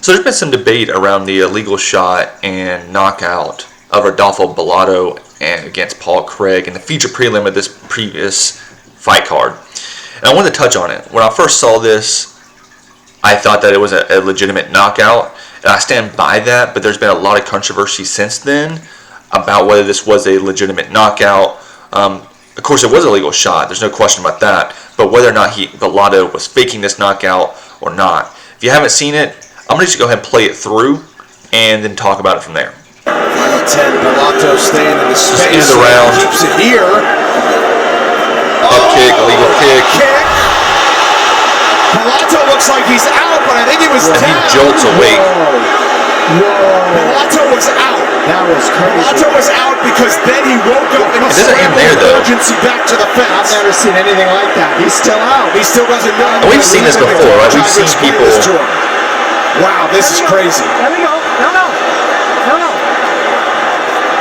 So there's been some debate around the illegal shot and knockout of Rodolfo Bellato and against Paul Craig in the feature prelim of this previous fight card. And I wanted to touch on it. When I first saw this, I thought that it was a legitimate knockout, and I stand by that, but there's been a lot of controversy since then about whether this was a legitimate knockout. Of course, it was a legal shot. There's no question about that. But whether or not Bellato was faking this knockout or not. If you haven't seen it, I'm going to just go ahead and play it through and then talk about it from there. Final 10, Bellato staying in the space. Just into the round. Keeps it here. Up kick, illegal kick. Bellato looks like he's out, but I think he was And down. he jolts awake. Bellato was out. That was crazy. Bellato was out because then he woke up and he It doesn't end there, though. emergency back to the fence. I've never seen anything like that. He's still out. He still doesn't know. And we've seen this before, right? We've seen people. Wow, this is crazy. Let me go. No.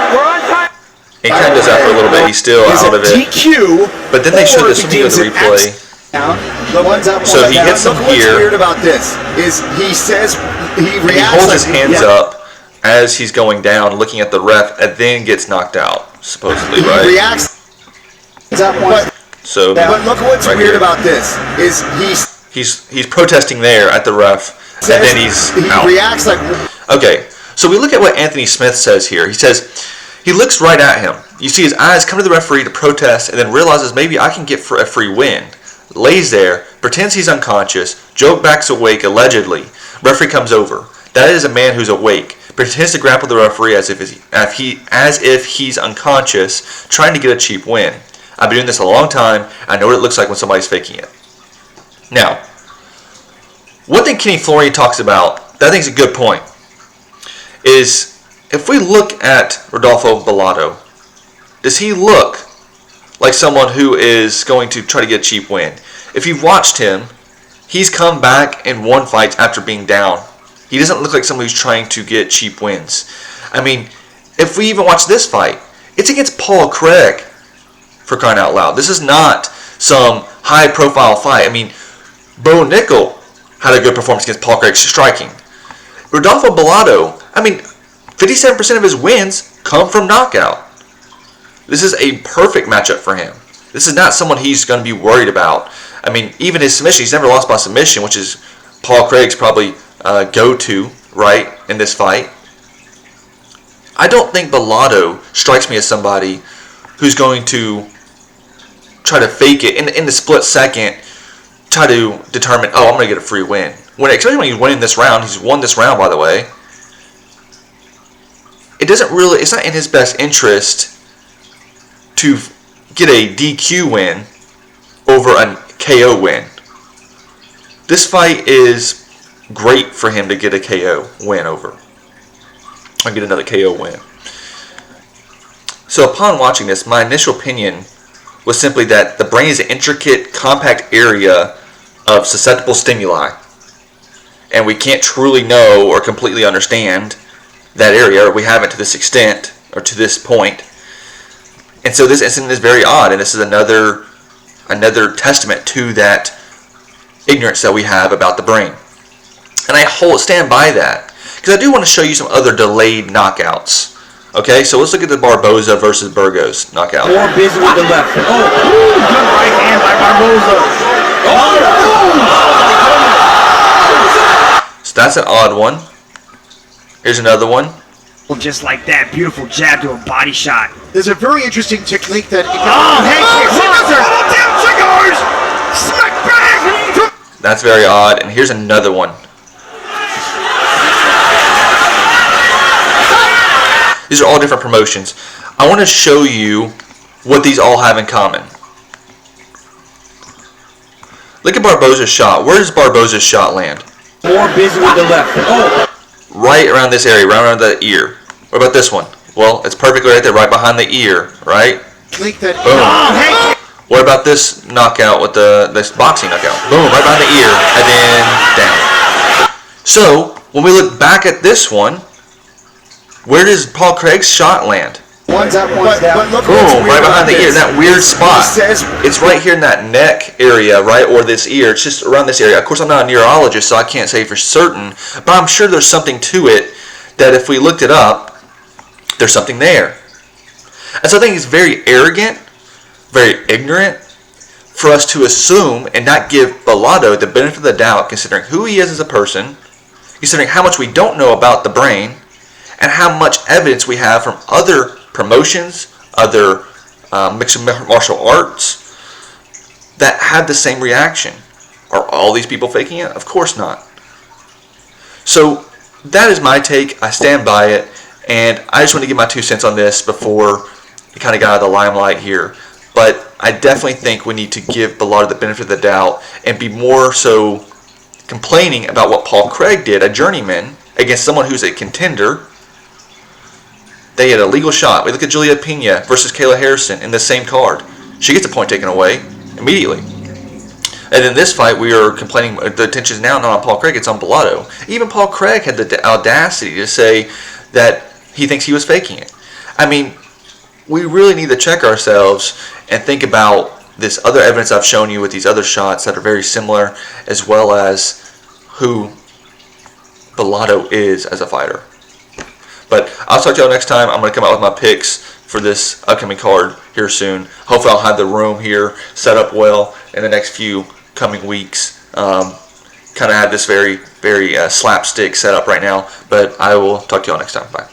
We're on time. He kind of does that for a little bit. He's still out of it. DQ. But then they showed this video of the replay. So he hits him here. What's weird about this is he says he He reacts holds like his hands up as he's going down, looking at the ref, and then gets knocked out, supposedly, He right? reacts. So, But look what's right weird here. about this is He's protesting there at the ref, and then he's out. reacts like. Okay, so we look at what Anthony Smith says here. He says, he looks right at him. You see his eyes come to the referee to protest, and then realizes maybe I can get for a free win. Lays there, pretends he's unconscious, Joe backs awake allegedly. Referee comes over. That is a man who's awake. Pretends to grapple the referee as if he's unconscious, trying to get a cheap win. I've been doing this a long time. I know what it looks like when somebody's faking it. Now, one thing Kenny Florian talks about that I think is a good point is if we look at Rodolfo Bellato, does he look like someone who is going to try to get a cheap win? If you've watched him, he's come back and won fights after being down. He doesn't look like someone who's trying to get cheap wins. I mean, if we even watch this fight, it's against Paul Craig, for crying out loud. This is not some high-profile fight. I mean, Bo Nickel had a good performance against Paul Craig striking. Rodolfo Bellato, I mean, 57% of his wins come from knockout. This is a perfect matchup for him. This is not someone he's going to be worried about. I mean, even his submission, he's never lost by submission, which is Paul Craig's probably go-to, right, in this fight. I don't think Bellato strikes me as somebody who's going to try to fake it in the split second, try to determine, oh, I'm going to get a free win. Especially when he's winning this round. He's won this round, by the way. It's not in his best interest to get a DQ win over a KO win. This fight is great for him to get a KO win over. Or get another KO win. So upon watching this, my initial opinion was simply that the brain is an intricate, compact area of susceptible stimuli. And we can't truly know or completely understand that area, or we haven't to this extent, or to this point. And so this incident is very odd, and this is another testament to that ignorance that we have about the brain. And I stand by that, because I do want to show you some other delayed knockouts. Okay, so let's look at the Barboza versus Burgos knockout. More busy with the left. Oh, good right hand by Barboza. So that's an odd one. Here's another one. Just like that, beautiful jab to a body shot. There's a very interesting technique that. Oh, hey, smack back. That's very odd. And here's another one. These are all different promotions. I want to show you what these all have in common. Look at Barboza's shot. Where does Barboza's shot land? More busy with the left. Oh. Right around this area, right around the ear. What about this one? Well, it's perfectly right there, right behind the ear, right? Boom. What about this knockout with this boxing knockout? Boom, right behind the ear, and then down. So, when we look back at this one, where does Paul Craig's shot land? One's up, one's down. But look what's Boom, weird right behind about the ear, this. that weird spot. He says It's right here in that neck area, right, or this ear. It's just around this area. Of course, I'm not a neurologist, so I can't say for certain, but I'm sure there's something to it that if we looked it up, there's something there. And so I think it's very arrogant, very ignorant for us to assume and not give Bellato the benefit of the doubt, considering who he is as a person, considering how much we don't know about the brain, and how much evidence we have from other promotions, other mixed martial arts that have the same reaction. Are all these people faking it? Of course not. So that is my take. I stand by it, and I just want to give my 2 cents on this before it kind of got out of the limelight here. But I definitely think we need to give Bellato the benefit of the doubt and be more so complaining about what Paul Craig did, a journeyman, against someone who's a contender. They had a legal shot. We look at Julia Pena versus Kayla Harrison in the same card. She gets a point taken away immediately. And in this fight, we are complaining, the attention is now not on Paul Craig, it's on Bellato. Even Paul Craig had the audacity to say that he thinks he was faking it. I mean, we really need to check ourselves and think about this other evidence I've shown you with these other shots that are very similar, as well as who Bellato is as a fighter. But I'll talk to y'all next time. I'm going to come out with my picks for this upcoming card here soon. Hopefully I'll have the room here set up well in the next few coming weeks. Kind of have this very, very slapstick set up right now. But I will talk to y'all next time. Bye.